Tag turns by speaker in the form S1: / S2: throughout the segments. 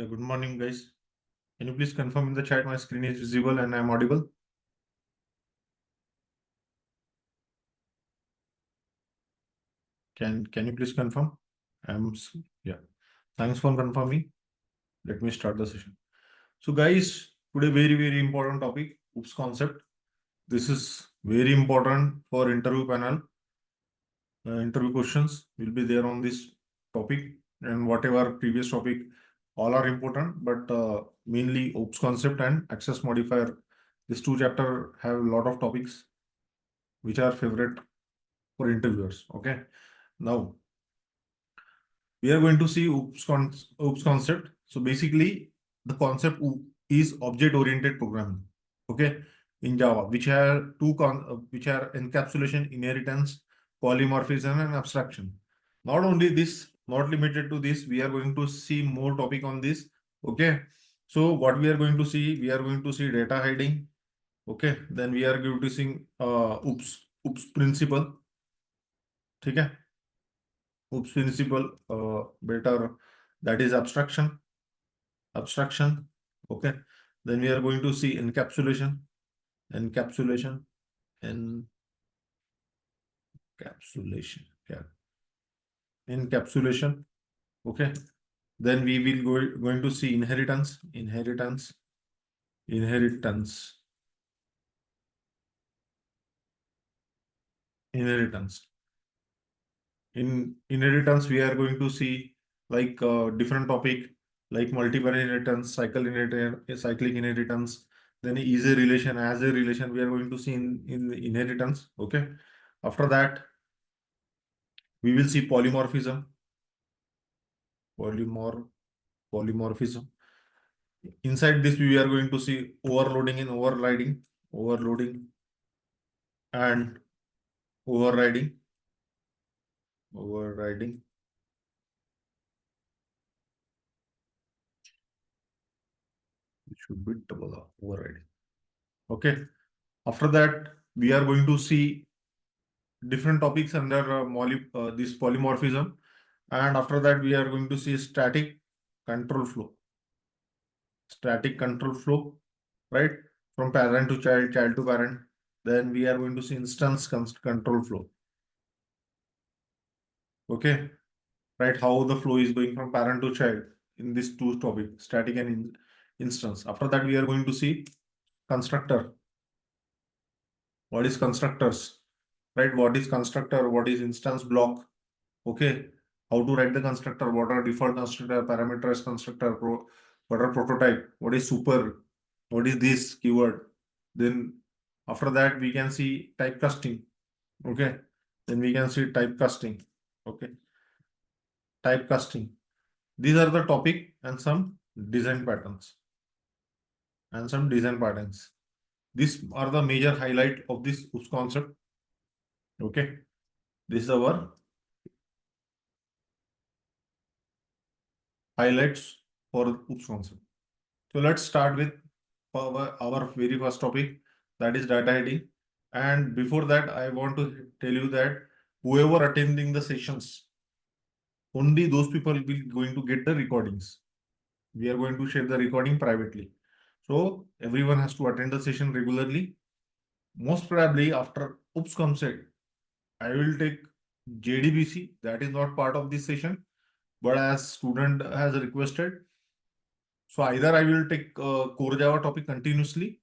S1: Yeah, good morning, guys. Can you please confirm in the chat my screen is visible and I'm audible? Can you please confirm? Yeah. Thanks for confirming. Let me start the session. So, guys, today very important topic, OOPS concept. This is very important for interview panel. Interview questions will be there on this topic, and whatever previous topic, all are important, but mainly OOPS concept and access modifier. These two chapter have a lot of topics which are favorite for interviewers. Okay. Now we are going to see OOPS concept. So basically, the concept is object-oriented programming. Okay, in Java, which are which are encapsulation, inheritance, polymorphism, and abstraction. Not only this, not limited to this, we are going to see more topic on this. Okay, so what we are going to see, we are going to see data hiding. Okay, then we are going to see OOPS principle. Okay. OOPS principle, better, that is abstraction. Okay. Then we are going to see encapsulation, encapsulation. Yeah, encapsulation. Okay. Then we will going to see inheritance, inheritance. In inheritance, we are going to see like different topic like multiple inheritance, cyclic inheritance, then easy relation, as a relation, we are going to see in inheritance. Okay. After that, we will see polymorphism. Polymorphism. Inside this, we are going to see overloading and overloading and overriding. It should be double overriding. Okay. After that, we are going to see different topics under this polymorphism. And after that, we are going to see static control flow. Static control flow, right? From parent to child, child to parent. Then we are going to see instance control flow. Okay. Right? How the flow is going from parent to child in these two topics, static and instance. After that, we are going to see constructor. What is constructors? Right? What is constructor? What is instance block? Okay. How to write the constructor? What are default constructor, parameterized constructor, what are prototype? What is super? What is this keyword? Then after that, we can see typecasting. Okay. Then we can see typecasting. Okay. Typecasting. These are the topic and some design patterns. These are the major highlight of this OOPS concept. Okay. This is our highlights for OOPS concept. So let's start with our very first topic, that is data hiding. And before that, I want to tell you that whoever attending the sessions, only those people will going to get the recordings. We are going to share the recording privately. So everyone has to attend the session regularly. Most probably after OOPS concept, I will take JDBC. That is not part of this session, but as student has requested, so either I will take core Java topic continuously,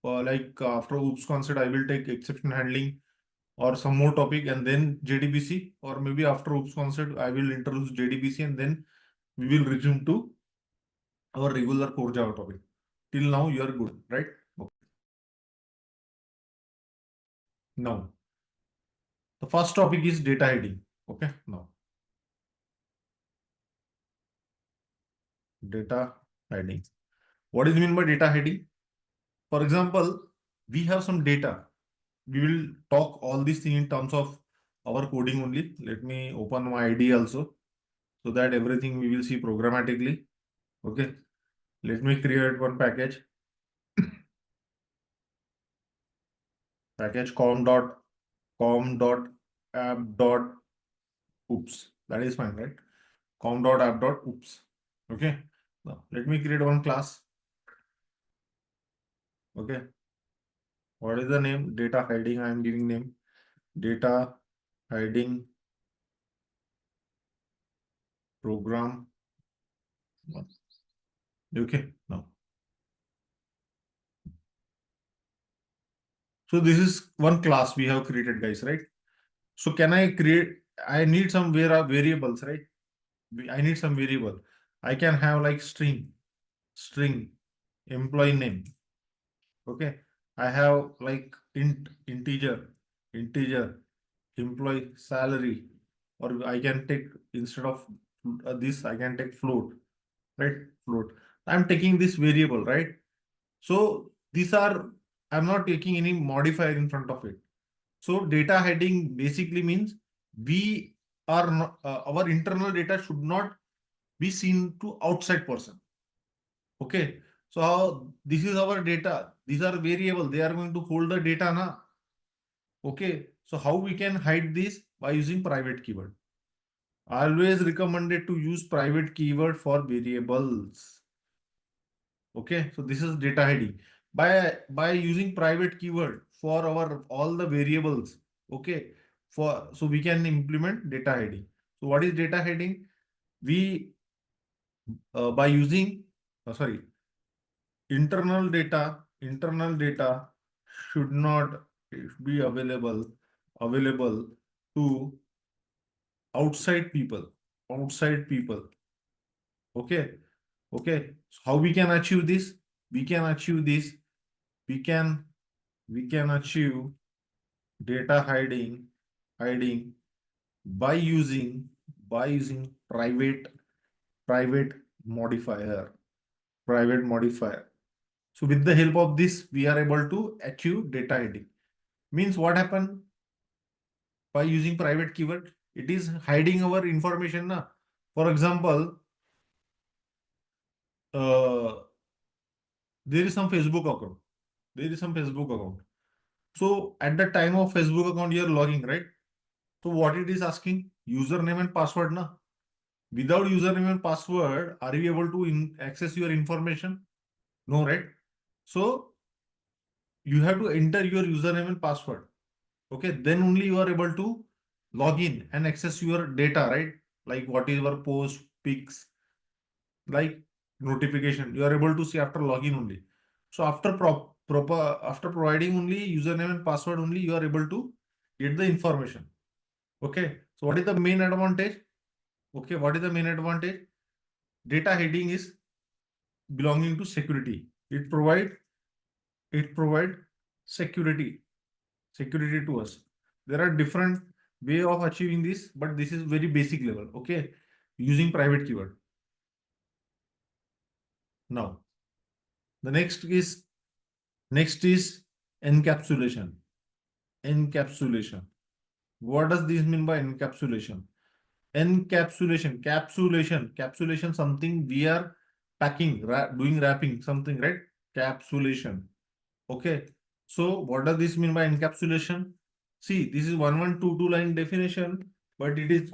S1: like after OOPS concept, I will take exception handling or some more topic and then JDBC, or maybe after OOPS concept, I will introduce JDBC and then we will resume to our regular core Java topic. Till now, you are good, right? Okay. Now, the first topic is data hiding. Okay. Now, data hiding. What is mean by data hiding? For example, we have some data. We will talk all these things in terms of our coding only. Let me open my IDE also, so that everything we will see programmatically. Okay. Let me create one package. Package com.app.oops. That is fine, right? com.app.oops. Okay. Now, let me create one class. Okay. What is the name? Data hiding. I am giving name. Data hiding program. Okay. Now. So this is one class we have created, guys, right? So can I create? I need some variables, right? I need some variable. I can have like string, employee name. Okay. I have like integer, employee salary, or I can take instead of this, I can take float, right? Float. I'm taking this variable, right? So these are, I'm not taking any modifier in front of it. So data hiding basically means we are not, our internal data should not be seen to outside person. Okay. So this is our data. These are variable. They are going to hold the data na. Okay. So how we can hide this? By using private keyword. Always recommended to use private keyword for variables. Okay. So this is data hiding. By using private keyword for our all the variables. Okay. So we can implement data hiding. So what is data hiding? We by using sorry, internal data should not be available to outside people. Okay. Okay. So how we can achieve this? We can achieve this. We can achieve data hiding by using private modifier. Private modifier. So with the help of this, we are able to achieve data hiding. Means what happened by using private keyword? It is hiding our information. Na? For example, there is some Facebook account. There is some Facebook account. So at the time of Facebook account, you are logging, right? So what it is asking? Username and password. Na? Without username and password, are you able to access your information? No, right? So you have to enter your username and password. Okay, then only you are able to log in and access your data, right? Like what is your post, pics, like notification. You are able to see after login only. So after after providing only username and password only, you are able to get the information. Okay. So what is the main advantage? Okay, what is the main advantage? Data hiding is belonging to security. It provide security to us. There are different way of achieving this, but this is very basic level. Okay, using private keyword. Now, the next is encapsulation. Encapsulation. What does this mean by encapsulation? Capsulation. Something we are packing, doing wrapping, something, right? Capsulation. Okay. So what does this mean by encapsulation? See, this is 1122 line definition, but it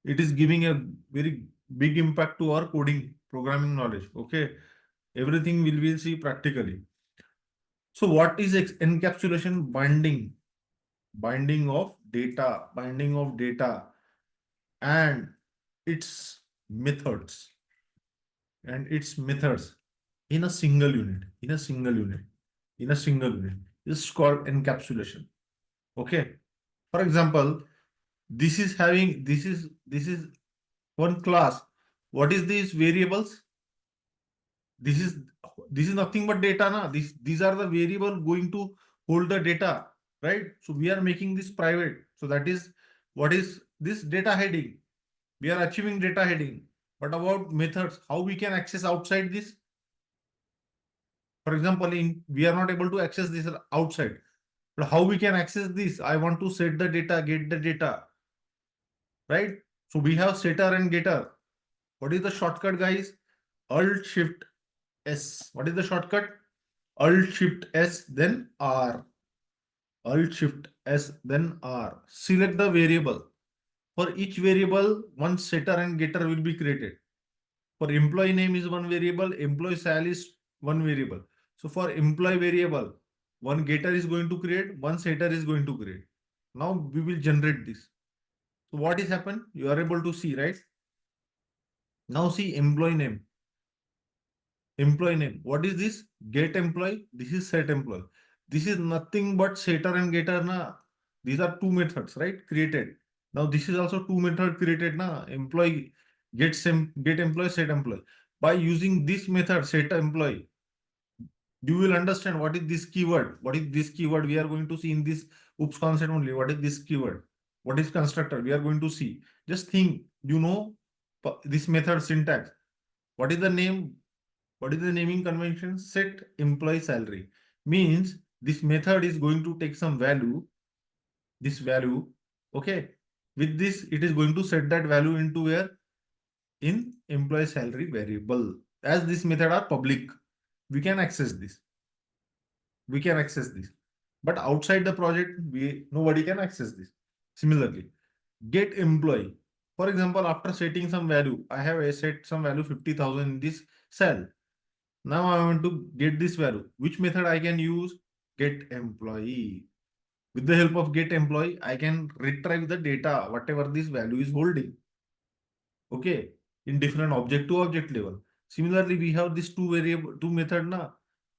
S1: is giving a very big impact to our coding programming knowledge. Okay. Everything will see practically. So what is encapsulation? Binding of data and its methods in a single unit. This is called encapsulation. Okay. For example, this is one class. What is these variables? This is nothing but data. Na? These are the variable going to hold the data, right? So we are making this private. So that is what is this data hiding. We are achieving data hiding. But about methods, how we can access outside this? For example, we are not able to access this outside. But how we can access this? I want to set the data, get the data, right? So we have setter and getter. What is the shortcut, guys? Alt Shift S. What is the shortcut? Alt Shift S, then R. Alt Shift S, then R. Select the variable. For each variable, one setter and getter will be created. For employee name is one variable, employee sal is one variable. So for employee variable, one getter is going to create, one setter is going to create. Now we will generate this. So what is happened? You are able to see, right? Now see employee name. Employee name. What is this? Get employee. This is set employee. This is nothing but setter and getter na. These are two methods, right? Created. Now this is also two method created na. Employee get employee, set employee. By using this method, set employee, you will understand what is this keyword. What is this keyword? We are going to see in this oops concept only. What is this keyword? What is constructor? We are going to see. Just think, this method syntax. What is the name? What is the naming convention? Set employee salary. Means this method is going to take some value, this value, okay? With this, it is going to set that value into where? In employee salary variable. As this method are public, we can access this. We can access this. But outside the project, nobody can access this. Similarly, get employee. For example, after setting some value, I have set some value 50,000 in this cell. Now I want to get this value. Which method I can use? Get employee. With the help of get employee, I can retrieve the data, whatever this value is holding. Okay, in different object to object level. Similarly, we have this two method now.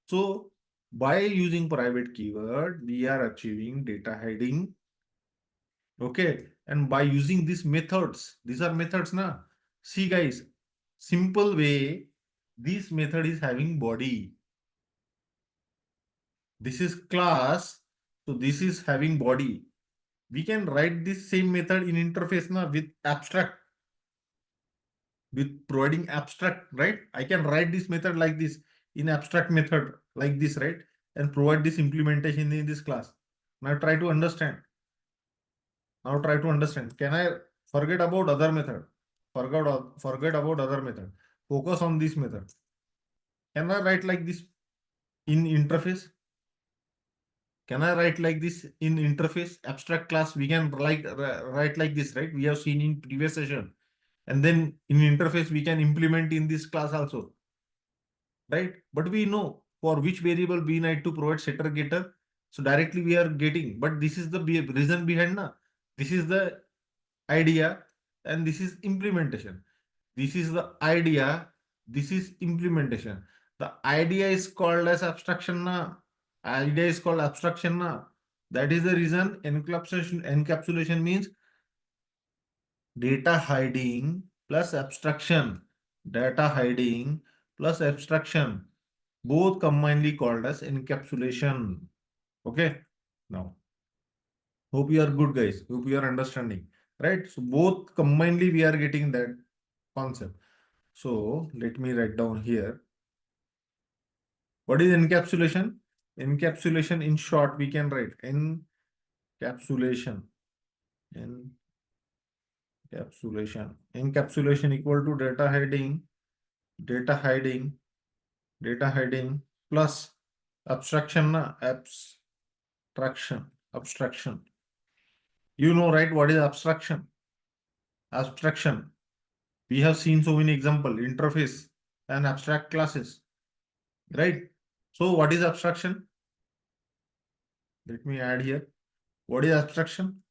S1: So by using private keyword, we are achieving data hiding. Okay, and by using these methods, these are methods now. See guys, simple way, this method is having body. This is class, so this is having body. We can write this same method in interface now with abstract, with providing abstract, right? I can write this method like this in abstract method like this, right? And provide this implementation in this class. Now try to understand. Now try to understand. Can I forget about other method? Forget about other method. Focus on this method. Can I write like this in interface? Can I write like this in interface? Abstract class, we can write like this, right? We have seen in previous session. And then in interface, we can implement in this class also, right? But we know for which variable we need to provide setter getter. So directly we are getting, but this is the reason behind na. This is the idea and this is implementation. This is the idea. This is implementation. The idea is called as abstraction na. Idea is called abstraction na. That is the reason encapsulation means data hiding plus abstraction. Data hiding plus abstraction. Both combinedly called as encapsulation. Okay. Now, hope you are good, guys. Hope you are understanding. Right. So both combinedly we are getting that concept. So let me write down here. What is encapsulation? Encapsulation in short, we can write encapsulation. Encapsulation. Encapsulation equal to data hiding, data hiding, data hiding plus abstraction, abstraction. You know, right? What is abstraction? Abstraction. We have seen so many example, interface and abstract classes, right? So what is abstraction? Let me add here. What is abstraction?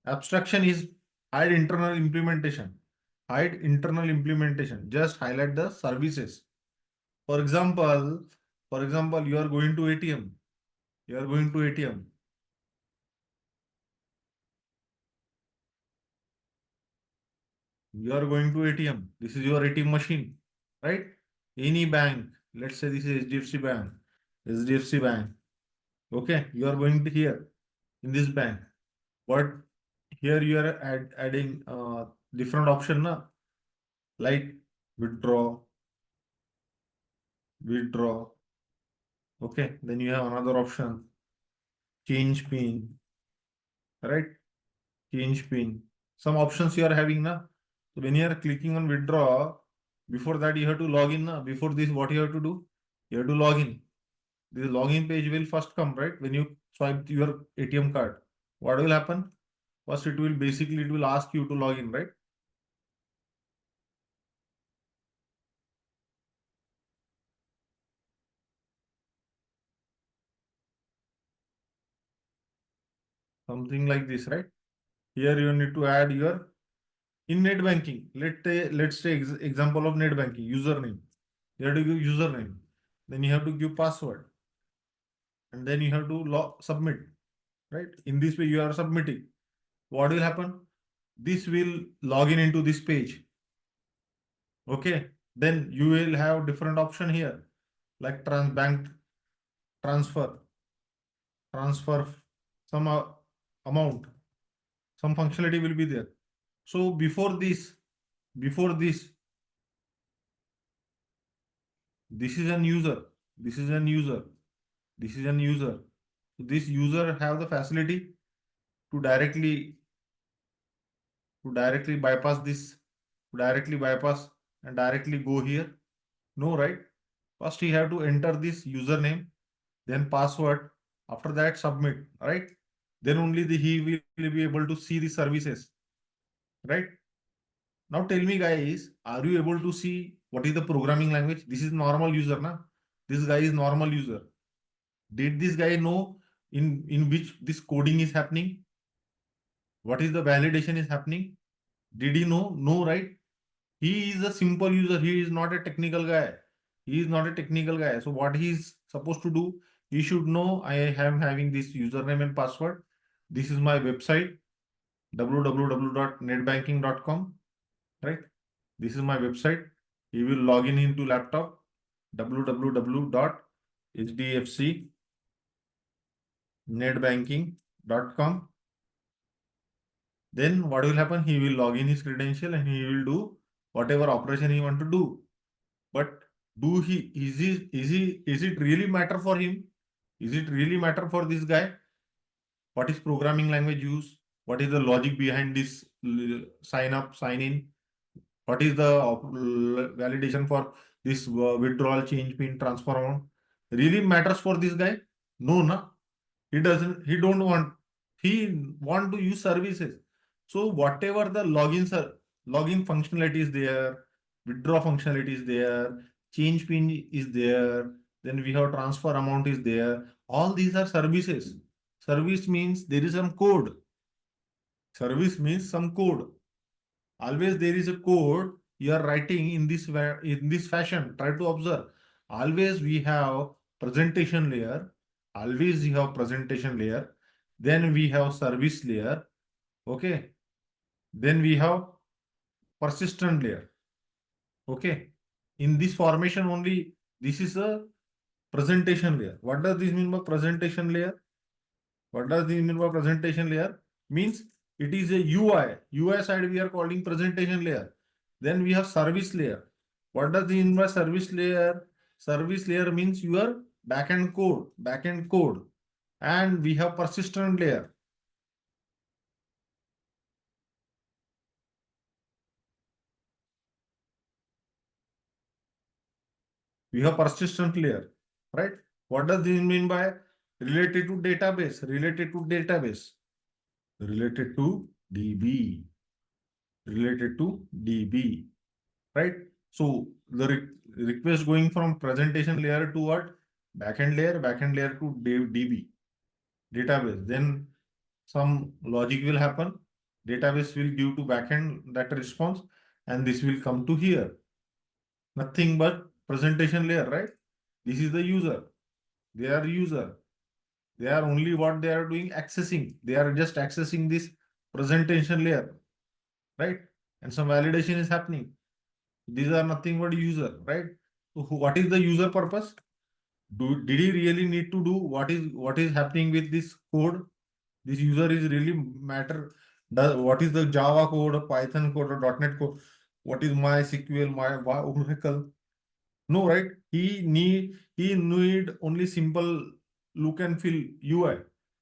S1: Abstraction is hide internal implementation. Hide internal implementation. Just highlight the services. For example, you are going to ATM. You are going to ATM. You are going to ATM. This is your ATM machine, right? Any bank. Let's say this is HDFC Bank. HDFC Bank. Okay, you are going to here in this bank. But here you are adding different option na? Like withdraw. Okay, then you have another option, change pin, right? Change pin. Some options you are having na. So when you are clicking on withdraw, before that you have to log in na. Before this, what you have to do? You have to log in. This login page will first come, right? When you swipe your ATM card, what will happen? First, it will ask you to log in, right? something like this, right? Here you need to add your in net banking. Let's take example of net banking username. You have to give username, then you have to give password, and then you have to submit, right? In this way you are submitting. What will happen? This will log in into this page. Okay, then you will have different option here, like bank transfer, transfer some amount, some functionality will be there. So before this, this is an user, this is an user, this is an user. This user have the facility to directly bypass this, to directly bypass and directly go here. No, right? First he have to enter this username, then password. After that, submit, right? Then only he will be able to see the services, right? Now tell me, guys, are you able to see what is the programming language? This is normal user, na? This guy is normal user. Did this guy know in which this coding is happening? What is the validation is happening? Did he know? No, right? He is a simple user. He is not a technical guy. He is not a technical guy. So what he is supposed to do? He should know I am having this username and password. This is my website, www.netbanking.com, right? This is my website. He will log in into laptop, www.hdfcnetbanking.com. Then what will happen? He will log in his credential and he will do whatever operation he want to do. But is it really matter for him? Is it really matter for this guy? What is programming language use? What is the logic behind this sign up, sign in? What is the validation for this withdrawal, change pin, transfer amount? Really matters for this guy? No, na. He doesn't. He don't want. He want to use services. So whatever the login functionality is there, withdraw functionality is there, change pin is there, then we have transfer amount is there. All these are services. Service means there is some code. Service means some code. Always there is a code you are writing in this fashion. Try to observe. Always we have presentation layer. Always you have presentation layer. Then we have service layer. Okay. Then we have persistent layer. Okay. In this formation only, this is a presentation layer. What does this mean by presentation layer? What does this mean by presentation layer? Means it is a UI. UI side we are calling presentation layer. Then we have service layer. What does this mean by service layer? Service layer means your backend code. And we have persistent layer. We have persistent layer, right? What does this mean by related to database? Related to database. Related to DB. Related to DB, right? So the request going from presentation layer to what? Backend layer to DB, database. Then some logic will happen. Database will give to backend that response, and this will come to here. Nothing but presentation layer, right? This is the user. They are user. They are only what they are doing accessing. They are just accessing this presentation layer, right? And some validation is happening. These are nothing but user, right? So what is the user purpose? Did he really need to do what is happening with this code? This user is really matter. What is the Java code or Python code or .NET code? What is MySQL, my Oracle? No, right? He need only simple look and feel UI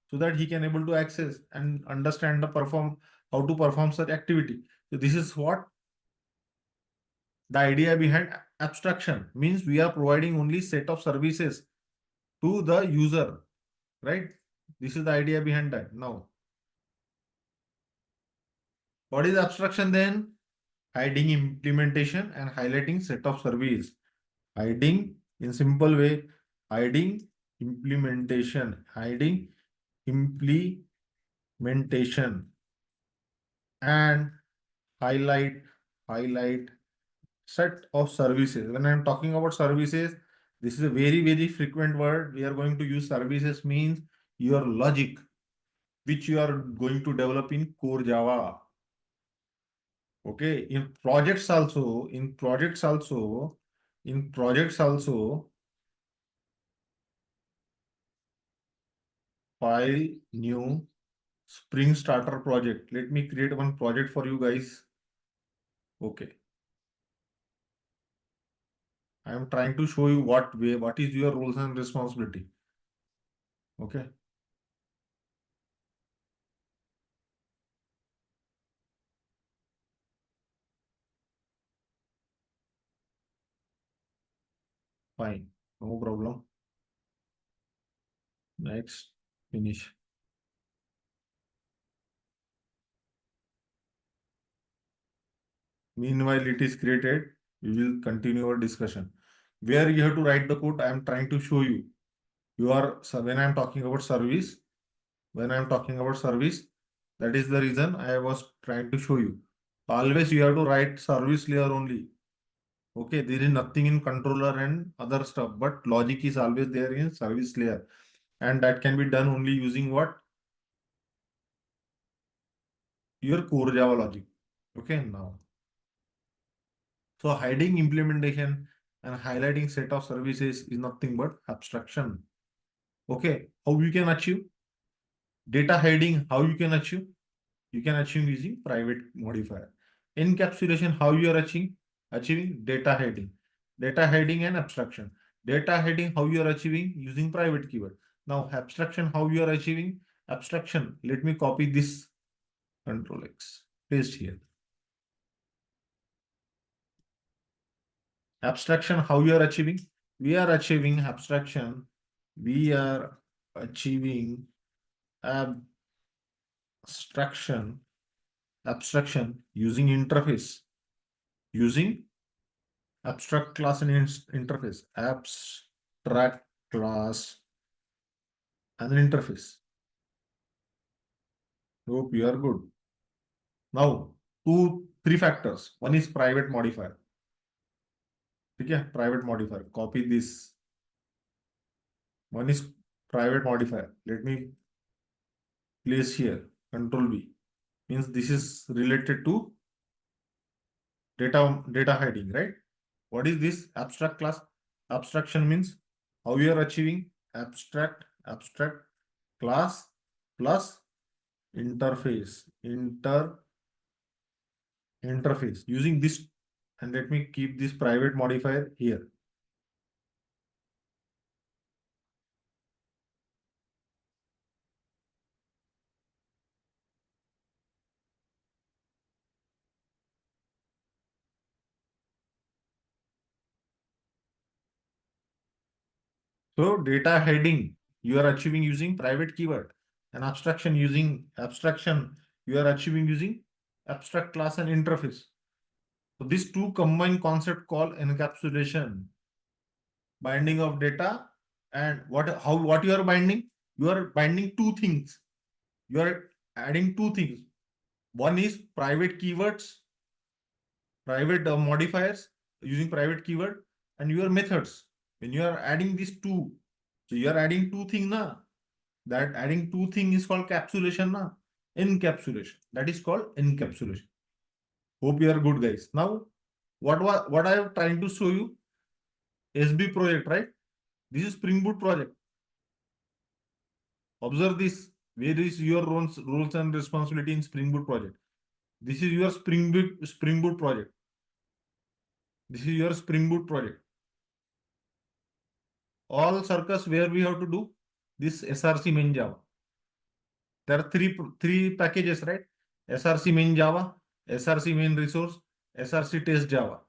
S1: so that he can able to access and understand how to perform such activity. So this is what the idea behind abstraction means. We are providing only set of services to the user, right? This is the idea behind that. Now, what is abstraction then? Hiding implementation and highlighting set of service. Hiding in simple way, hiding implementation, hiding implementation Mentation and highlight set of services. When I'm talking about services, this is a very frequent word. We are going to use services means your logic, which you are going to develop in core Java. Okay, in projects also, file new Spring Starter project. Let me create one project for you guys. Okay. I am trying to show you what is your roles and responsibility. Okay. Fine. No problem. Next. Finish. Meanwhile, it is created. We will continue our discussion. Where you have to write the code, I am trying to show you. So when I am talking about service, that is the reason I was trying to show you. Always you have to write service layer only. Okay, there is nothing in controller and other stuff, but logic is always there in service layer. And that can be done only using what? Your core Java logic. Okay, now. So hiding implementation and highlighting set of services is nothing but abstraction. Okay, how you can achieve? Data hiding, how you can achieve? You can achieve using private modifier. Encapsulation, how you are achieving? Achieving data hiding. Data hiding and abstraction. Data hiding, how you are achieving? Using private keyword. Now abstraction, how you are achieving? Abstraction. Let me copy this. Control X. Paste here. Abstraction, how you are achieving? We are achieving abstraction. We are achieving abstraction using interface. Using abstract class and interface. Abstract class and an interface. Hope you are good. Now, three factors. One is private modifier. Okay, private modifier. Copy this. One is private modifier. Let me place here. Control V. Means this is related to data hiding, right? What is this abstract class? Abstraction means how you are achieving abstract class plus interface interface using this, and let me keep this private modifier here. So data hiding you are achieving using private keyword, and abstraction you are achieving using abstract class and interface. So these two combined concept called encapsulation, binding of data. And what you are binding? You are binding two things. You are adding two things. One is private keywords, private modifiers using private keyword, and your methods. When you are adding these two, so you are adding two things now. That adding two things is called capsulation now. Encapsulation. That is called encapsulation. Hope you are good, guys. Now, what I am trying to show you? SB project, right? This is Spring Boot project. Observe this. Where is your roles and responsibility in Spring Boot project? This is your Spring Boot project. This is your Spring Boot project. All circus where we have to do this SRC main Java. There are three packages, right? SRC main Java, SRC main resource, SRC test Java.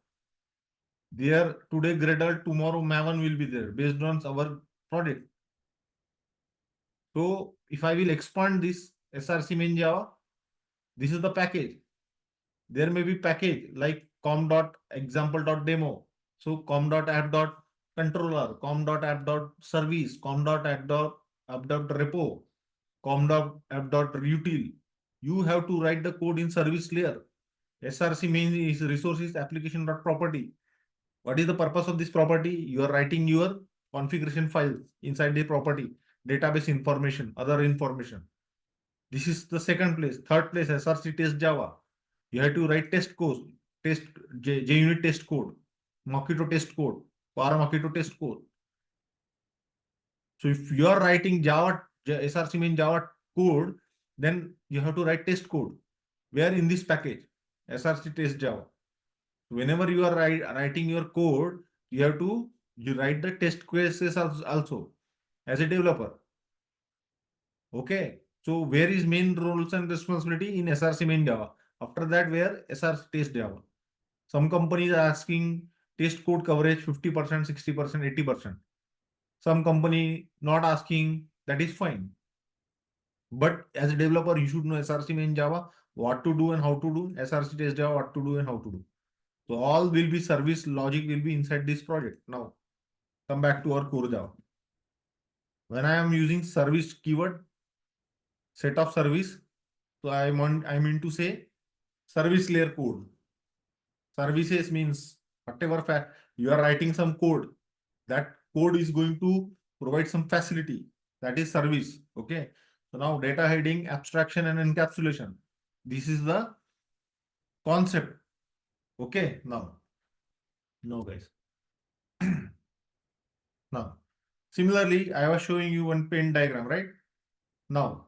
S1: There today Gradle, tomorrow Maven will be there based on our project. So if I will expand this SRC main Java, this is the package. There may be package like com.example.demo. So com.app.controller, com.app.service, com.app.repo, com.app.util. You have to write the code in service layer. SRC means is resources application dot property. What is the purpose of this property? You are writing your configuration files inside the property, database information, other information. This is the second place. Third place, SRC test Java. You have to write test code, test JUnit test code, Mockito test code, PowerMockito test code. So if you are writing Java, SRC means Java code, then you have to write test code. Where in this package? SRC test Java. Whenever you are writing your code, you write the test cases also as a developer. Okay. So where is main roles and responsibility in SRC main Java? After that, where SRC test Java. Some companies are asking test code coverage 50%, 60%, 80%. Some company not asking, that is fine. But as a developer, you should know SRC main Java, what to do and how to do, SRC test Java, what to do and how to do. So all will be service logic will be inside this project. Now, come back to our core Java. When I am using service keyword, set of service, so I mean to say service layer code. Services means whatever fact you are writing some code, that code is going to provide some facility. That is service. Okay. So now data heading, abstraction, and encapsulation. This is the concept. Okay. Now, no guys. Now, similarly, I was showing you one pen diagram, right? Now,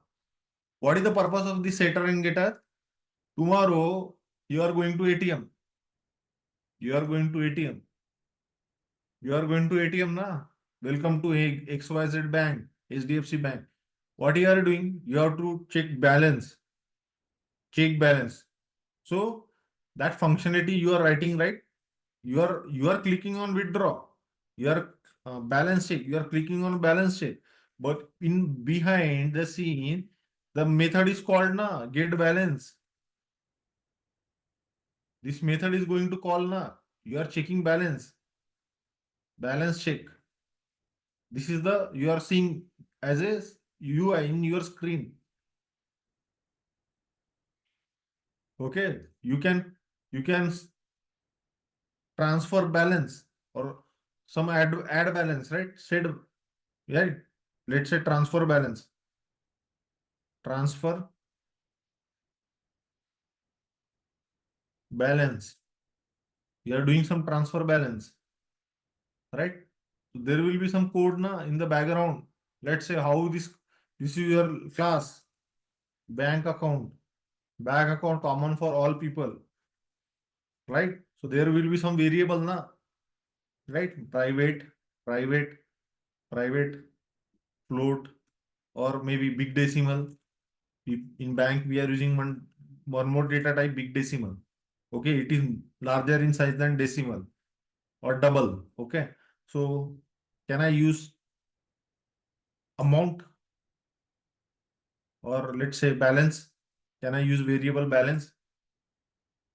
S1: what is the purpose of the setter and getter? Tomorrow, you are going to ATM. You are going to ATM. You are going to ATM, na? Welcome to XYZ Bank, HDFC Bank. What you are doing? You have to check balance. Check balance. So that functionality you are writing, right? You are clicking on withdraw. You are balance check. You are clicking on balance check. But in behind the scene, the method is called na get balance. This method is going to call na. You are checking balance. Balance check. This is the you are seeing as a UI in your screen. Okay, you can transfer balance or some add balance, right? Said right. Let's say transfer balance. Transfer balance. You are doing some transfer balance, right? So there will be some code na in the background. Let's say how this is your class bank account. Bank account common for all people, right? So there will be some variable na, right? Private, private, float, or maybe big decimal. In bank, we are using one more data type, big decimal. Okay, it is larger in size than decimal or double. Okay, so can I use amount or let's say balance? Can I use variable balance?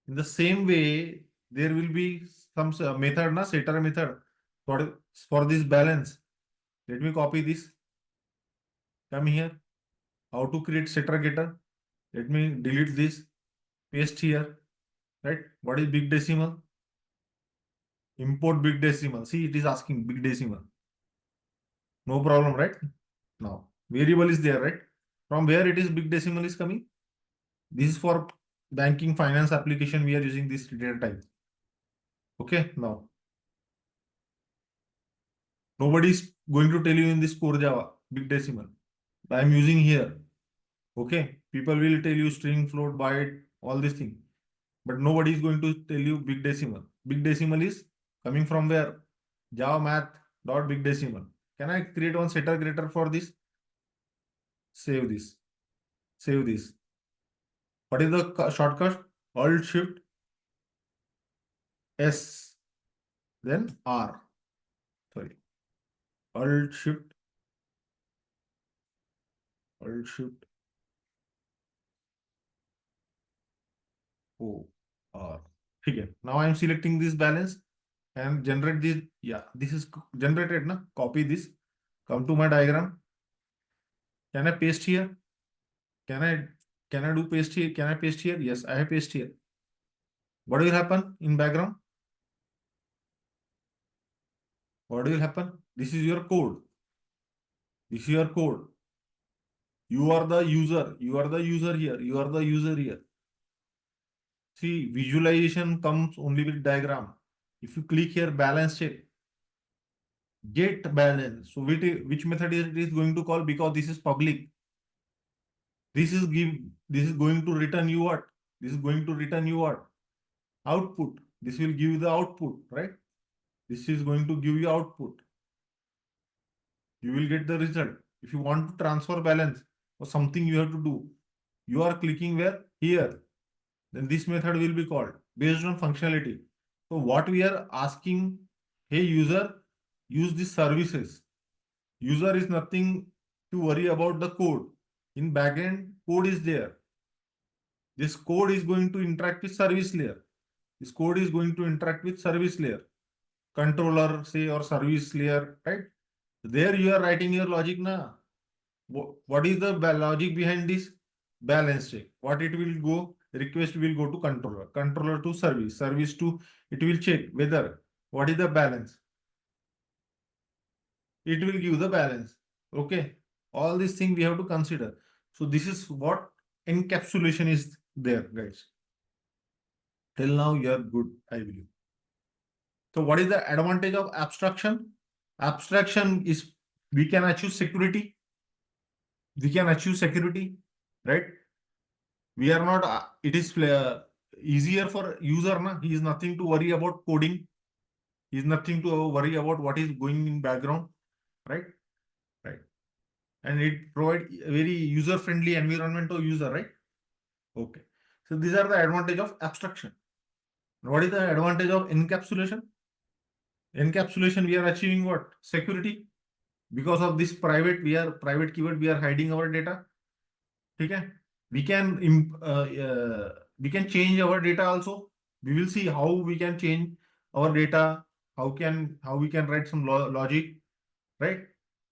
S1: In the same way, there will be some method, na setter method for this balance. Let me copy this. Come here. How to create setter getter? Let me delete this. Paste here. Right? What is big decimal? Import big decimal. See, it is asking big decimal. No problem, right? Now, variable is there, right? From where it is big decimal is coming? This is for banking finance application. We are using this data type. Okay, now nobody is going to tell you in this core Java big decimal. I am using here. Okay, people will tell you string, float, byte, all these things, but nobody is going to tell you big decimal. Big decimal is coming from where? Java math dot big decimal. Can I create one setter greater for this? Save this. Save this. What is the shortcut? Alt Shift S, then R. Sorry. Alt Shift O R. Okay. Now I am selecting this balance and generate this. Yeah, this is generated. Na? Copy this. Come to my diagram. Can I paste here? Can I do paste here? Can I paste here? Yes, I have paste here. What will happen in background? What will happen? This is your code. This is your code. You are the user. You are the user here. You are the user here. See, visualization comes only with diagram. If you click here, balance check, get balance. So which method it is going to call, because this is public. This is going to return you what? This is going to return you what? Output. This will give you the output, right? This is going to give you output. You will get the result. If you want to transfer balance or something you have to do, you are clicking where? Here. Then this method will be called based on functionality. So what we are asking, hey user, use these services. User is nothing to worry about the code. In backend, code is there. This code is going to interact with service layer. This code is going to interact with service layer, controller, say, or service layer, right? There you are writing your logic now. What is the logic behind this? Balance check. What it will go? Request will go to controller, controller to service, service to, it will check whether, what is the balance. It will give the balance. Okay. All these things we have to consider. So this is what encapsulation is there, guys. Till now you are good, I believe. So what is the advantage of abstraction? Abstraction is, we can achieve security. We can achieve security, right? We are not, it is easier for user. Na? He is nothing to worry about coding. He is nothing to worry about what is going in background, right? Right. And it provides a very user-friendly environment to user, right? Okay. So these are the advantage of abstraction. What is the advantage of encapsulation? Encapsulation, we are achieving what? Security. Because of this private keyword, we are hiding our data. Okay. We can change our data also. We will see how we can change our data. How we can write some logic, right?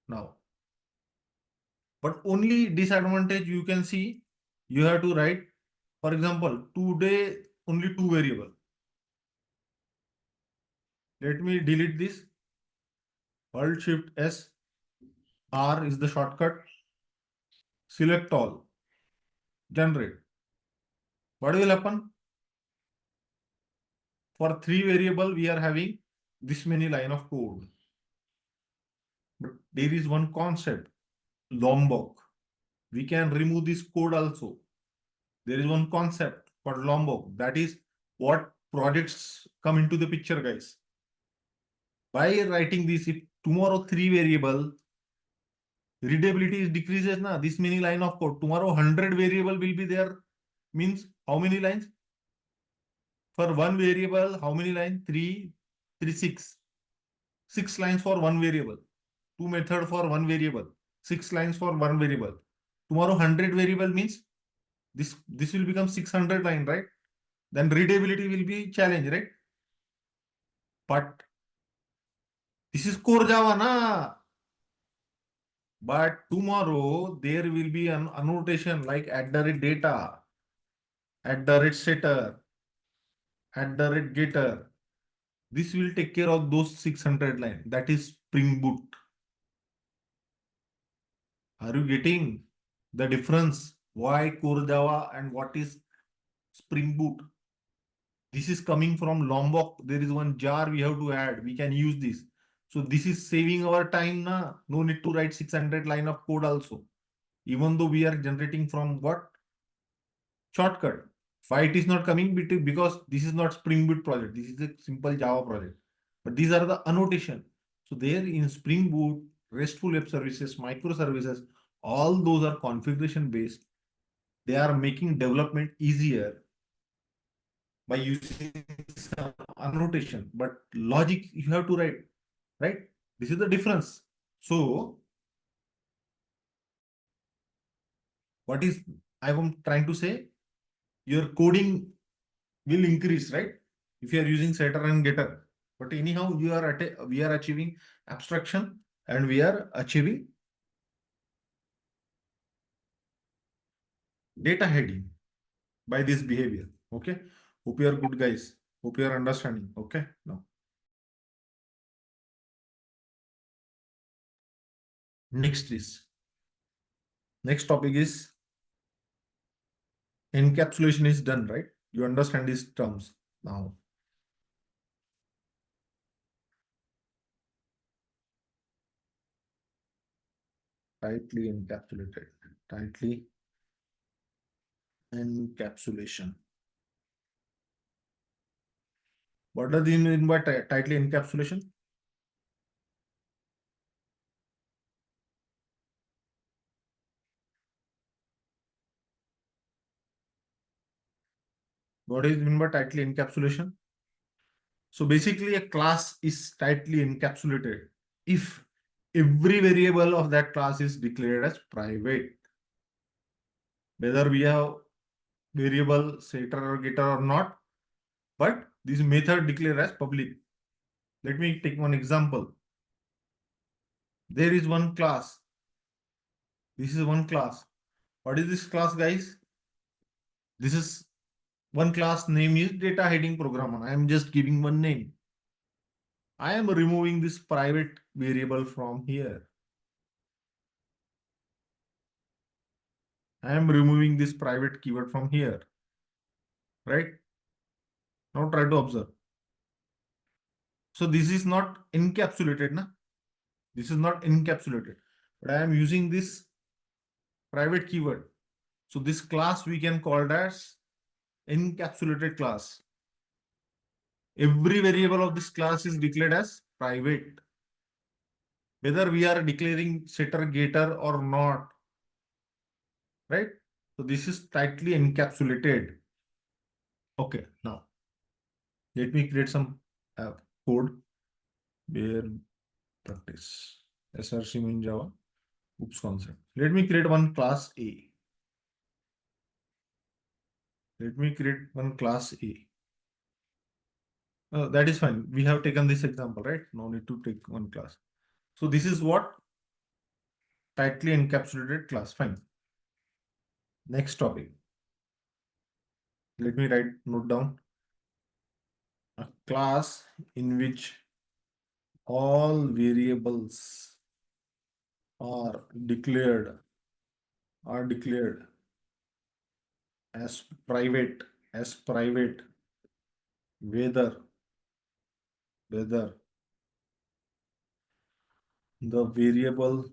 S1: Now, but only disadvantage you can see, you have to write, for example, today only two variable. Let me delete this. Alt Shift S, R is the shortcut. Select all. Generate. What will happen? For three variable, we are having this many line of code. But there is one concept, Lombok. We can remove this code also. There is one concept called Lombok. That is what projects come into the picture, guys. By writing this, if tomorrow three variable, readability is decreases na, this many line of code. Tomorrow 100 variable will be there. Means how many lines? For one variable, how many lines? 6. 6 lines for one variable. Two method for one variable. 6 lines for one variable. Tomorrow 100 variable means this will become 600 line, right? Then readability will be challenge, right? But this is core Java, na? But tomorrow there will be an annotation like @data, @setter, @getter. This will take care of those 600 line. That is Spring Boot. Are you getting the difference? Why core Java and what is Spring Boot? This is coming from Lombok. There is one jar we have to add. We can use this. So this is saving our time. Na? No need to write 600 line of code also. Even though we are generating from what? Shortcut. Why it is not coming? Because this is not Spring Boot project. This is a simple Java project. But these are the annotation. So there in Spring Boot, RESTful Web Services, microservices, all those are configuration based. They are making development easier by using some annotation, but logic you have to write, right? This is the difference. So what is I am trying to say? Your coding will increase, right? If you are using setter and getter. But anyhow, we are achieving abstraction, and we are achieving data heading by this behavior. Okay. Hope you are good, guys. Hope you are understanding. Okay. Now, next topic is encapsulation is done, right? You understand these terms now. Tightly encapsulated. Tightly encapsulation. What does it mean by tightly encapsulation? What is mean by tightly encapsulation? So basically, a class is tightly encapsulated if every variable of that class is declared as private. Whether we have variable setter or getter or not, but this method declared as public. Let me take one example. There is one class. This is one class. What is this class, guys? This is one class name is data heading programmer. I am just giving one name. I am removing this private variable from here. I am removing this private keyword from here. Right? Now try to observe. So this is not encapsulated, na? This is not encapsulated. But I am using this private keyword. So this class we can call it as encapsulated class. Every variable of this class is declared as private. Whether we are declaring setter getter or not. Right? So this is tightly encapsulated. Okay, now let me create some code where practice src in Java. Oops, concept. Let me create one class A. Let me create one class A. That is fine. We have taken this example, right? No need to take one class. So this is what tightly encapsulated class. Fine. Next topic. Let me note down a class in which all variables are declared as private whether the variable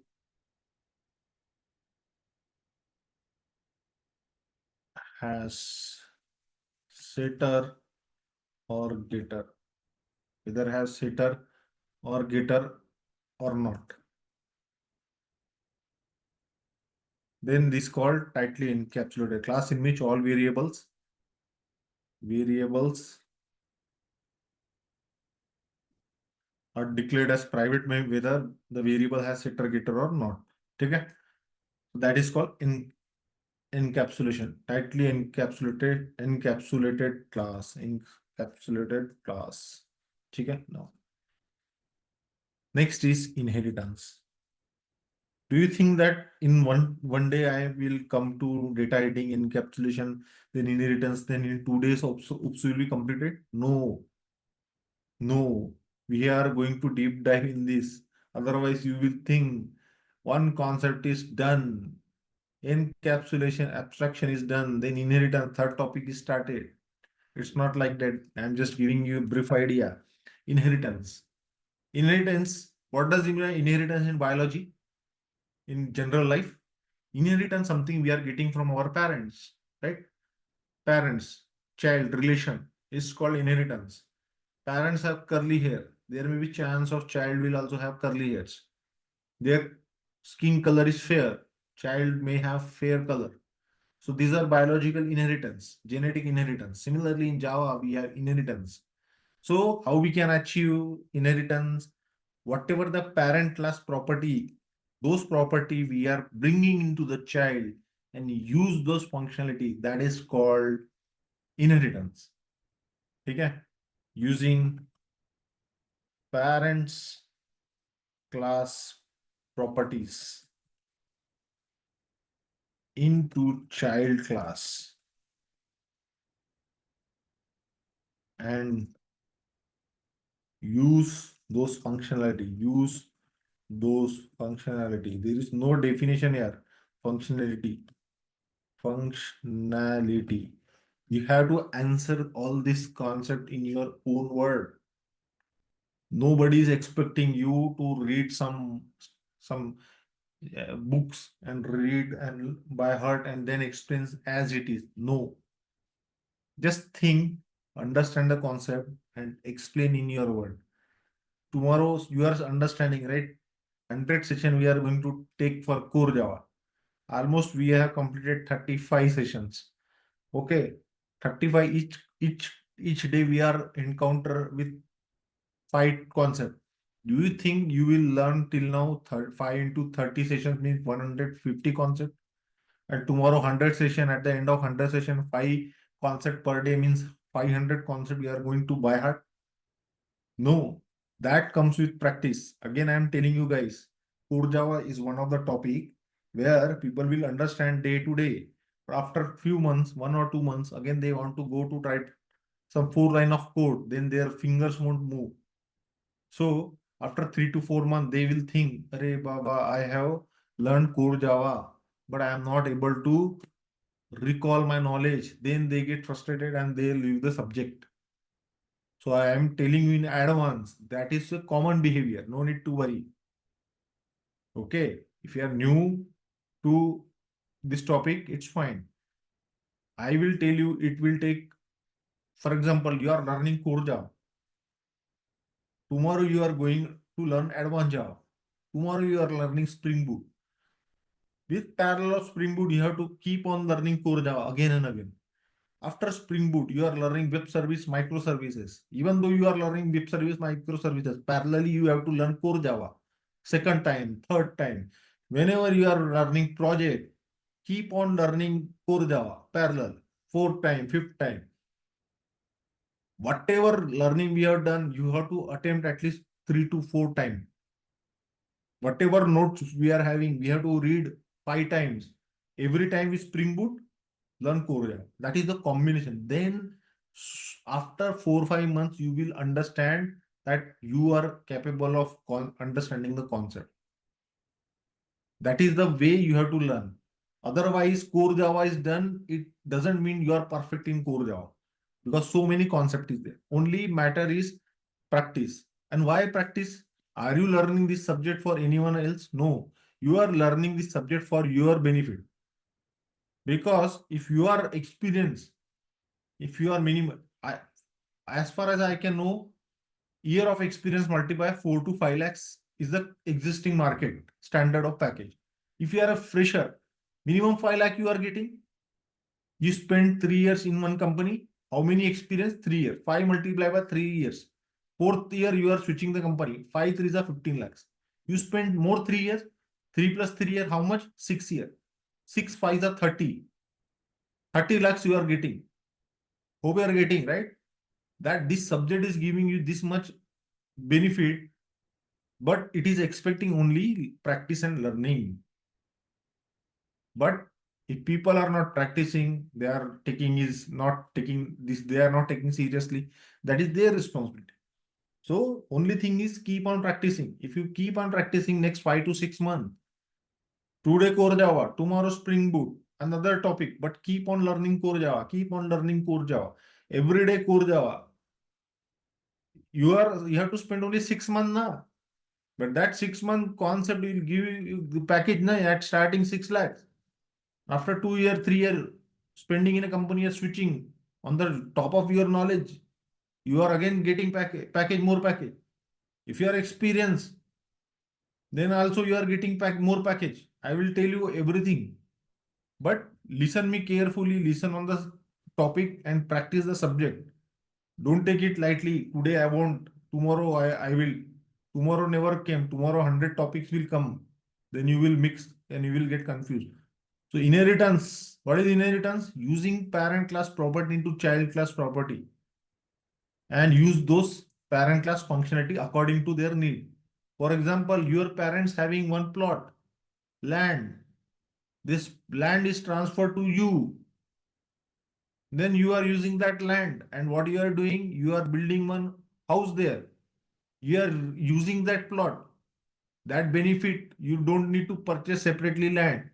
S1: has setter or getter, whether has setter or getter or not. Then this called tightly encapsulated class in which all variables are declared as private whether the variable has setter getter or not. Okay? That is called encapsulation. Tightly encapsulated class. Okay? Now, next is inheritance. Do you think that in one day I will come to data heading, encapsulation, then inheritance, then in 2 days OOPS will be completed? No, no. We are going to deep dive in this. Otherwise, you will think one concept is done, encapsulation, abstraction is done, then inheritance, third topic is started. It's not like that. I'm just giving you a brief idea. Inheritance. Inheritance. What does it mean inheritance in biology? In general life? Inheritance something we are getting from our parents, right? Parents, child relation is called inheritance. Parents have curly hair. There may be chance of child will also have curly hairs. Their skin color is fair. Child may have fair color. So these are biological inheritance, genetic inheritance. Similarly, in Java, we have inheritance. So how we can achieve inheritance? Whatever the parent class property, those property we are bringing into the child and use those functionality, that is called inheritance. Okay? Using parents class properties into child class and use those functionality. Use those functionality. There is no definition here. Functionality. Functionality. You have to answer all this concept in your own word. Nobody is expecting you to read some books and read and by heart and then explain as it is. No, just think, understand the concept and explain in your word. Tomorrow you are understanding, right? 100 session we are going to take for core Java. Almost we have completed 35 sessions. Okay, 35 each day we are encounter with 5 concept. Do you think you will learn till now 5 into 30 sessions means 150 concept? And tomorrow 100 session, at the end of 100 session, 5 concept per day means 500 concept you are going to by heart? No, that comes with practice. Again, I am telling you guys, Core Java is one of the topic where people will understand day to day. But after few months, 1 or 2 months, again they want to go to write some 4 line of code, then their fingers won't move. So after 3 to 4 months, they will think, Arey Baba, I have learned core Java, but I am not able to recall my knowledge. Then they get frustrated and they leave the subject. So I am telling you in advance, that is a common behavior. No need to worry. Okay. If you are new to this topic, it's fine. I will tell you it will take, for example, you are learning core Java. Tomorrow you are going to learn advanced Java. Tomorrow you are learning Spring Boot. With parallel of Spring Boot, you have to keep on learning core Java again and again. After Spring Boot, you are learning web service microservices. Even though you are learning web service microservices, parallelly you have to learn core Java. Second time, third time. Whenever you are learning project, keep on learning core Java, parallel. Fourth time, fifth time. Whatever learning we have done, you have to attempt at least 3 to 4 times. Whatever notes we are having, we have to read 5 times. Every time we Spring Boot, learn Korea. That is the combination. Then after 4 or 5 months, you will understand that you are capable of understanding the concept. That is the way you have to learn. Otherwise, core Java is done. It doesn't mean you are perfect in core Java because so many concept is there. Only matter is practice. And why practice? Are you learning this subject for anyone else? No, you are learning this subject for your benefit. Because if you are experienced, if you are minimum, as far as I can know, year of experience multiplied 4 to 5 lakhs is the existing market standard of package. If you are a fresher, minimum 5 lakh you are getting. You spend 3 years in one company. How many experience? 3 years. 5 multiplied by 3 years. Fourth year you are switching the company. 5 3s are 15 lakhs. You spend more 3 years. 3 plus 3 years, how much? 6 years. 6 5s are 30. 30 lakhs you are getting. Hope you are getting, right? That this subject is giving you this much benefit, but it is expecting only practice and learning. But if people are not practicing, they are taking is not taking this, they are not taking seriously, that is their responsibility. So only thing is keep on practicing. If you keep on practicing next 5 to 6 months, today core Java, tomorrow Spring Boot, another topic, but keep on learning core Java, keep on learning core Java, everyday core Java. You have to spend only 6 months now. But that 6 month concept will give you the package na, at starting 6 lakhs. After 2 year, 3 year spending in a company, you're switching on the top of your knowledge. You are again getting package, more package. If you are experienced, then also you are getting more package. I will tell you everything. But listen me carefully, listen on the topic and practice the subject. Don't take it lightly. Today I won't, tomorrow I will. Tomorrow never came. Tomorrow 100 topics will come. Then you will mix and you will get confused. So inheritance, what is inheritance? Using parent class property into child class property and use those parent class functionality according to their need. For example, your parents having one plot, land, This land is transferred to you. Then you are using that land, and what you are doing, you are building one house there. You are using that plot. That benefit, you don't need to purchase separately land.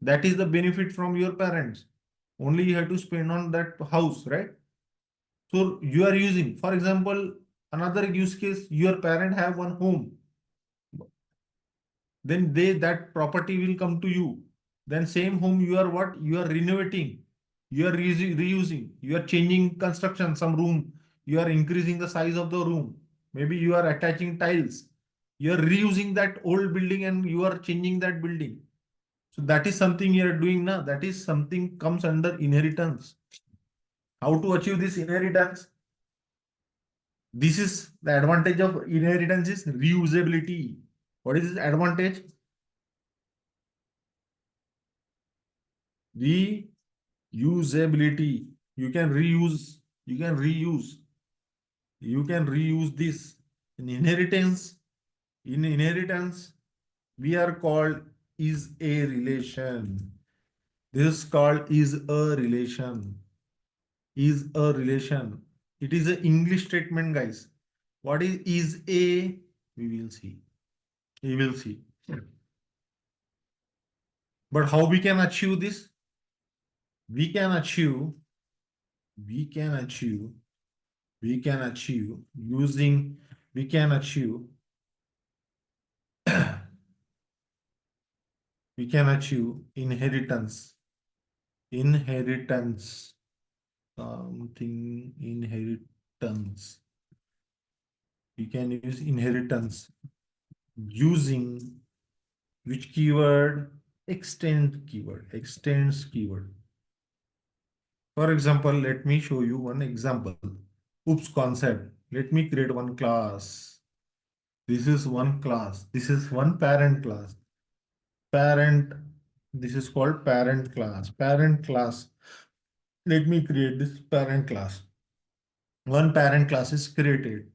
S1: That is the benefit from your parents. Only you have to spend on that house, right? So you are using, for example, another use case, your parent have one home. Then that property will come to you. Then same home you are what? You are renovating. You are reusing. You are changing construction, some room. You are increasing the size of the room. Maybe you are attaching tiles. You are reusing that old building and you are changing that building. So that is something you are doing now. That is something comes under inheritance. How to achieve this inheritance? This is the advantage of inheritance is reusability. What is this advantage? Reusability. You can reuse. You can reuse. You can reuse this. In inheritance, we are called is a relation. This is called is a relation. Is a relation. It is an English statement, guys. What is a? We will see. We will see. But how we can achieve this? We can achieve. We can achieve. We can achieve using. We can achieve. We can achieve inheritance. Inheritance. Something inheritance. We can use inheritance using which keyword? Extend keyword. Extends keyword. For example, let me show you one example. Oops concept. Let me create one class. This is one class. This is one parent class. Parent. This is called parent class. Parent class. Let me create this parent class. One parent class is created.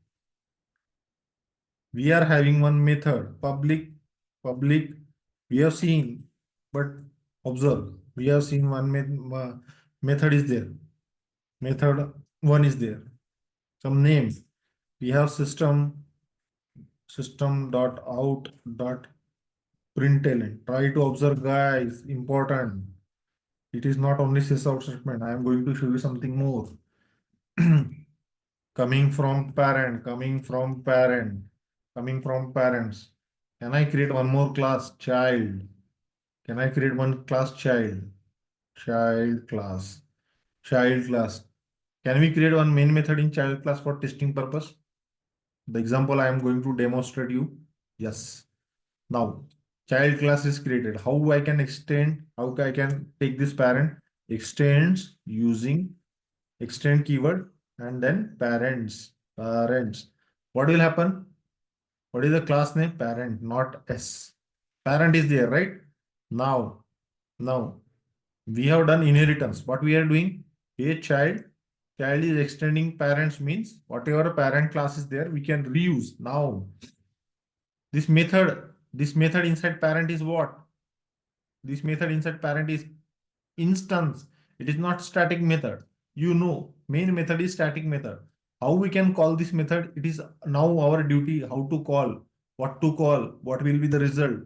S1: We are having one method, public, we have seen, but observe, we have seen one method is there. Method one is there. Some names. We have system dot out dot println. Try to observe, guys, important. It is not only sysout statement. I am going to show you something more. Coming from parent, coming from parents. Can I create one more class? Child. Can I create one class? Child. Child class. Child class. Can we create one main method in child class for testing purpose? The example I am going to demonstrate you. Yes. Now, child class is created. How I can extend? How I can take this parent? Extends using extend keyword and then parents. Parents. What will happen? What is the class name? Parent, not S. Parent is there, right? Now, we have done inheritance. What we are doing? A child is extending parents means whatever parent class is there, we can reuse. Now, this method inside parent is what? This method inside parent is instance. It is not static method. You know, main method is static method. How we can call this method? It is now our duty how to call, what to call, what will be the result.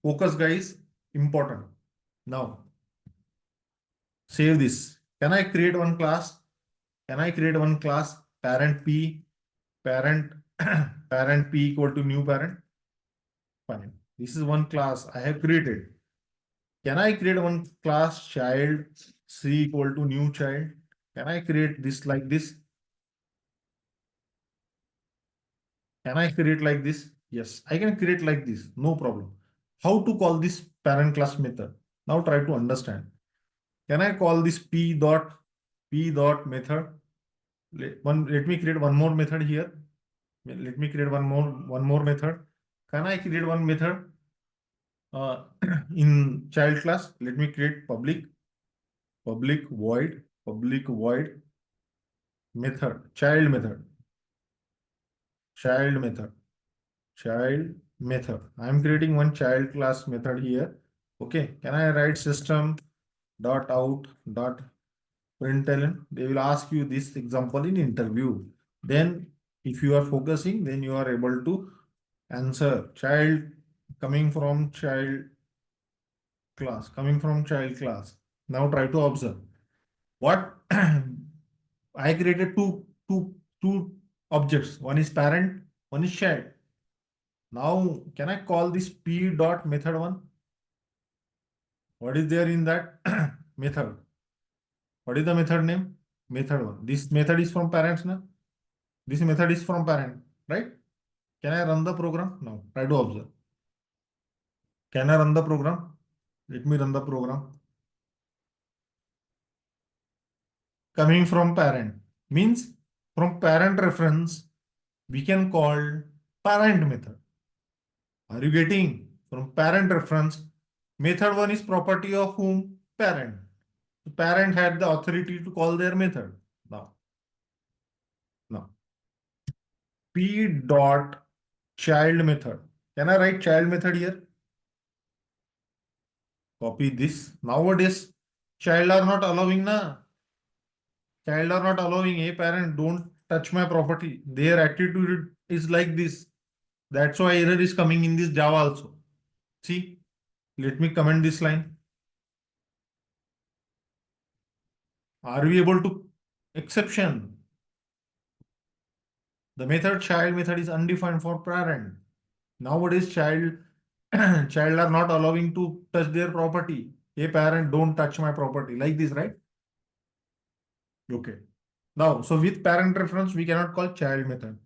S1: Focus, guys, important. Now, save this. Can I create one class? Can I create one class? Parent P, parent, parent P equal to new parent? Fine. This is one class I have created. Can I create one class child C equal to new child? Can I create this like this? Can I create like this? Yes, I can create like this. No problem. How to call this parent class method? Now try to understand. Can I call this P dot method? Let me create one more method here. Let me create one more method. Can I create one method in child class? Let me create public void method, child method. I am creating one child class method here. Okay, can I write system dot out dot println? They will ask you this example in interview. Then if you are focusing, then you are able to answer. Child coming from child class, coming from child class. Now try to observe. What I created two objects. One is parent, one is child. Now can I call this p dot method one? What is there in that method? What is the method name? Method one. This method is from parents now. This method is from parent, right? Can I run the program? No. Try to observe. Can I run the program? Let me run the program. Coming from parent means from parent reference, we can call parent method. Are you getting? From parent reference, method one is property of whom? Parent. The parent had the authority to call their method. Now, p dot child method. Can I write child method here? Copy this. Nowadays, child are not allowing na. Child are not allowing. Hey parent, don't touch my property. Their attitude is like this. That's why error is coming in this Java also. See, let me comment this line. Are we able to exception? The method child method is undefined for parent. Nowadays, child are not allowing to touch their property. Hey parent, don't touch my property. Like this, right? Okay. Now, so with parent reference, we cannot call child method.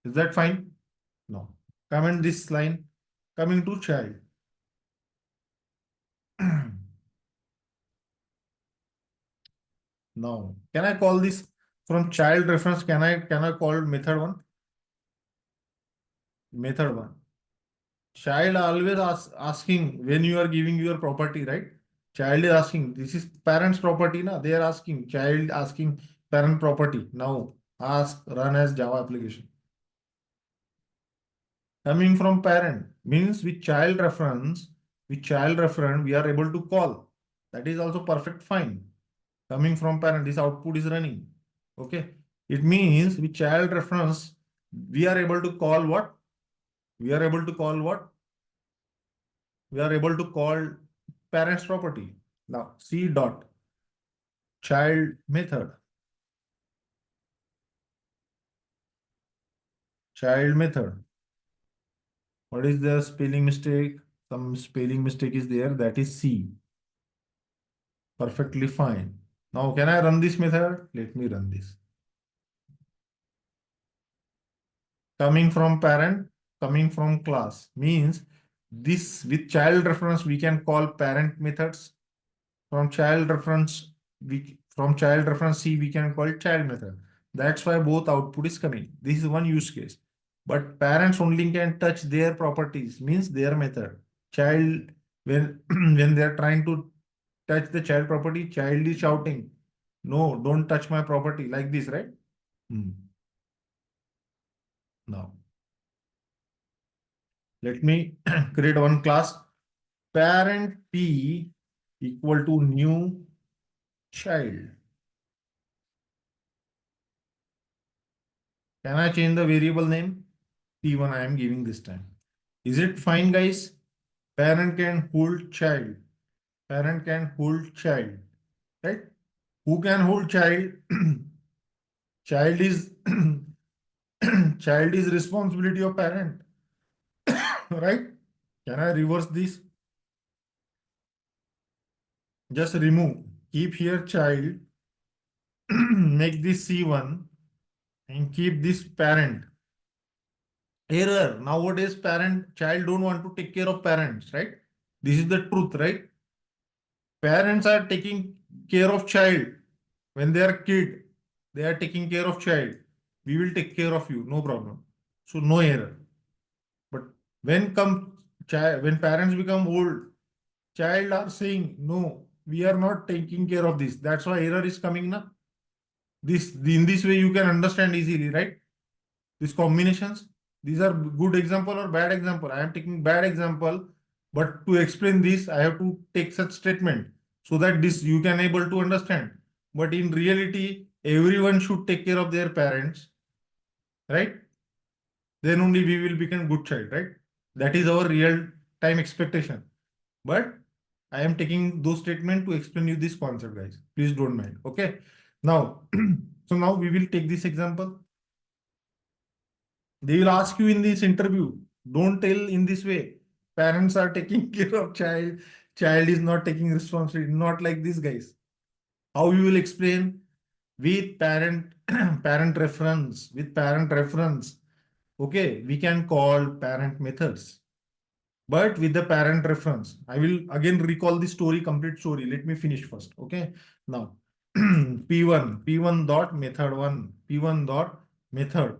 S1: Is that fine? No. Comment this line. Coming to child. Now, can I call this from child reference? Can I call method one? Method one. Child always asking when you are giving your property, right? Child is asking, this is parent's property, na? They are asking, child asking parent property. Now, ask run as Java application. Coming from parent means with child reference, we are able to call. That is also perfect fine. Coming from parent, this output is running. Okay. It means with child reference, we are able to call what? We are able to call what? We are able to call parent's property. Now, C dot child method. Child method. What is the spelling mistake? Some spelling mistake is there. That is C. Perfectly fine. Now, can I run this method? Let me run this. Coming from parent, coming from class means this with child reference, we can call parent methods. From child reference, from child reference C, we can call child method. That's why both output is coming. This is one use case. But parents only can touch their properties, means their method. Child, when when they are trying to touch the child property, child is shouting, no, don't touch my property, like this, right? Hmm. Now, let me create one class. Parent P equal to new child. Can I change the variable name? P1 I am giving this time. Is it fine, guys? Parent can hold child. Parent can hold child. Right? Who can hold child? Child is child is responsibility of parent. Right? Can I reverse this? Just remove. Keep here child. Make this C1 and keep this parent. Error. Nowadays, parent, child don't want to take care of parents, right? This is the truth, right? Parents are taking care of child. When they are kid, they are taking care of child. We will take care of you, no problem. So no error. But when come child, when parents become old, child are saying, no, we are not taking care of this. That's why error is coming now. This in this way you can understand easily, right? These combinations. These are good example or bad example. I am taking bad example. But to explain this, I have to take such statement so that this you can able to understand. But in reality, everyone should take care of their parents, right? Then only we will become good child, right? That is our real time expectation. But I am taking those statement to explain you this concept, guys. Please don't mind. Okay. Now, so now we will take this example. They will ask you in this interview, don't tell in this way. Parents are taking care of child, child is not taking responsibility. Not like this, guys. How you will explain? With parent parent reference, with parent reference. Okay, we can call parent methods. But with the parent reference, I will again recall the story, complete story. Let me finish first. Okay. Now, P1 dot method one, P1 dot method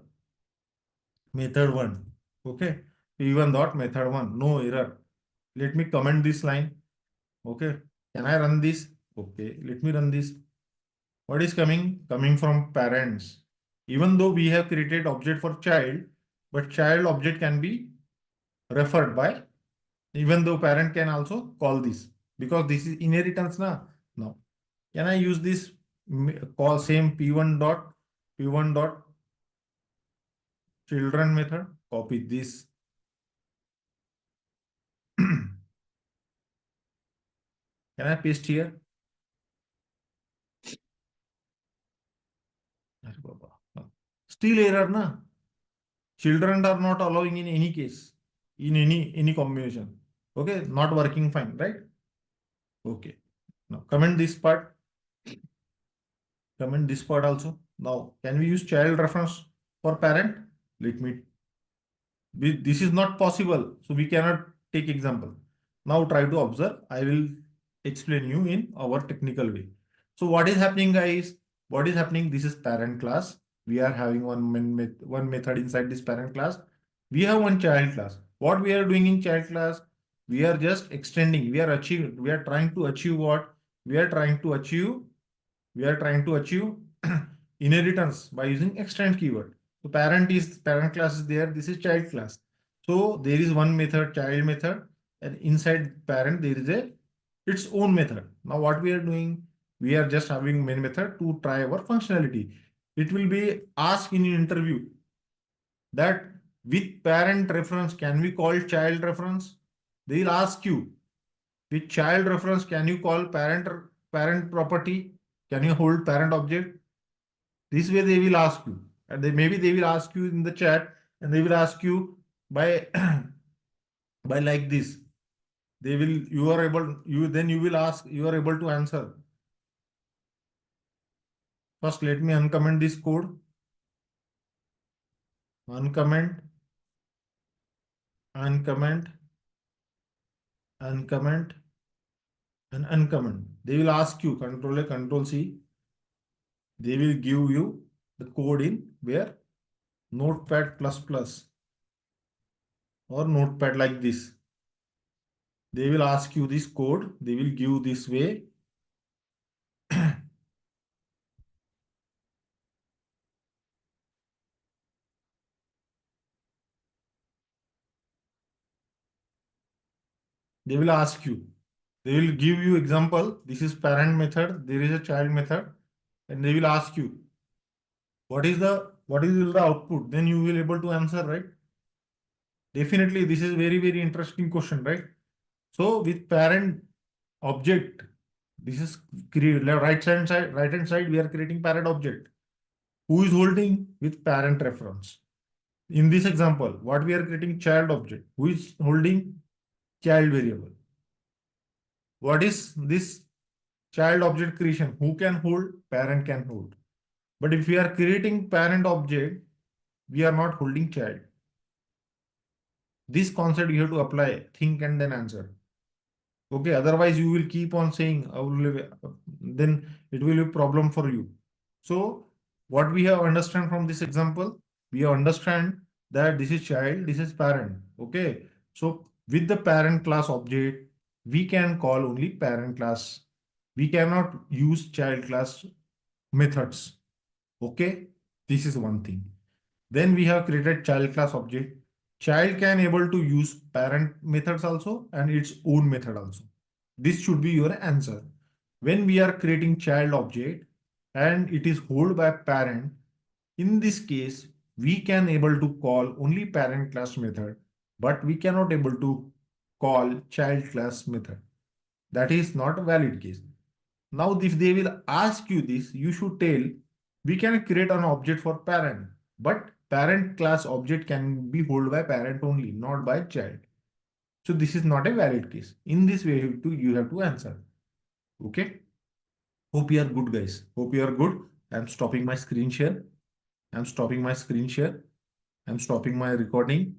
S1: one. Okay. P1 dot method one. No error. Let me comment this line. Okay. Can I run this? Okay. Let me run this. What is coming? Coming from parents. Even though we have created object for child, but child object can be referred by, even though parent can also call this, because this is inheritance now. Now, can I use this call same P1 dot children method? Copy this. Can I paste here? Still error na. Children are not allowing in any case, in any combination. Okay, not working fine, right? Okay. Now comment this part. Comment this part also. Now, can we use child reference for parent? Let me. This is not possible, so we cannot take example. Now try to observe. I will explain you in our technical way. So what is happening, guys? What is happening? This is parent class. We are having one method inside this parent class. We have one child class. What we are doing in child class? We are just extending. We are achieving. We are trying to achieve what? We are trying to achieve. We are trying to achieve inheritance by using extend keyword. So parent class is there. This is child class. So there is one method, child method, and inside parent there is a its own method. Now what we are doing, we are just having main method to try our functionality. It will be asked in an interview that with parent reference can we call child reference? They will ask you with child reference can you call parent property? Can you hold parent object? This way they will ask you, and maybe they will ask you in the chat, and they will ask you by by like this. They will you are able you then you will ask you are able to answer. First, let me uncomment this code. Uncomment, uncomment, uncomment, and uncomment. They will ask you Control A, Control C. They will give you the code in where Notepad plus plus or Notepad like this. They will ask you this code. They will give this way. They will ask you. They will give you example. This is parent method. There is a child method, and they will ask you what is the output. Then you will able to answer, right? Definitely, this is very interesting question, right? So with parent object, this is right hand side. We are creating parent object. Who is holding with parent reference? In this example, what we are creating child object. Who is holding child variable? What is this child object creation? Who can hold? Parent can hold. But if we are creating parent object, we are not holding child. This concept you have to apply, think and then answer. Okay, otherwise you will keep on saying, then it will be a problem for you. So what we have understand from this example, we have understand that this is child, this is parent. Okay, so with the parent class object, we can call only parent class. We cannot use child class methods. Okay, this is one thing. Then we have created child class object. child can able to use parent methods also and its own method also. This should be your answer. When we are creating child object and it is hold by parent, in this case, we can able to call only parent class method, but we cannot able to call child class method. That is not a valid case. Now, if they will ask you this, you should tell, we can create an object for parent, but parent class object can be held by parent only, not by child. So this is not a valid case. In this way, you have to answer. Okay. Hope you are good, guys. Hope you are good. I'm stopping my screen share. I'm stopping my screen share. I'm stopping my recording.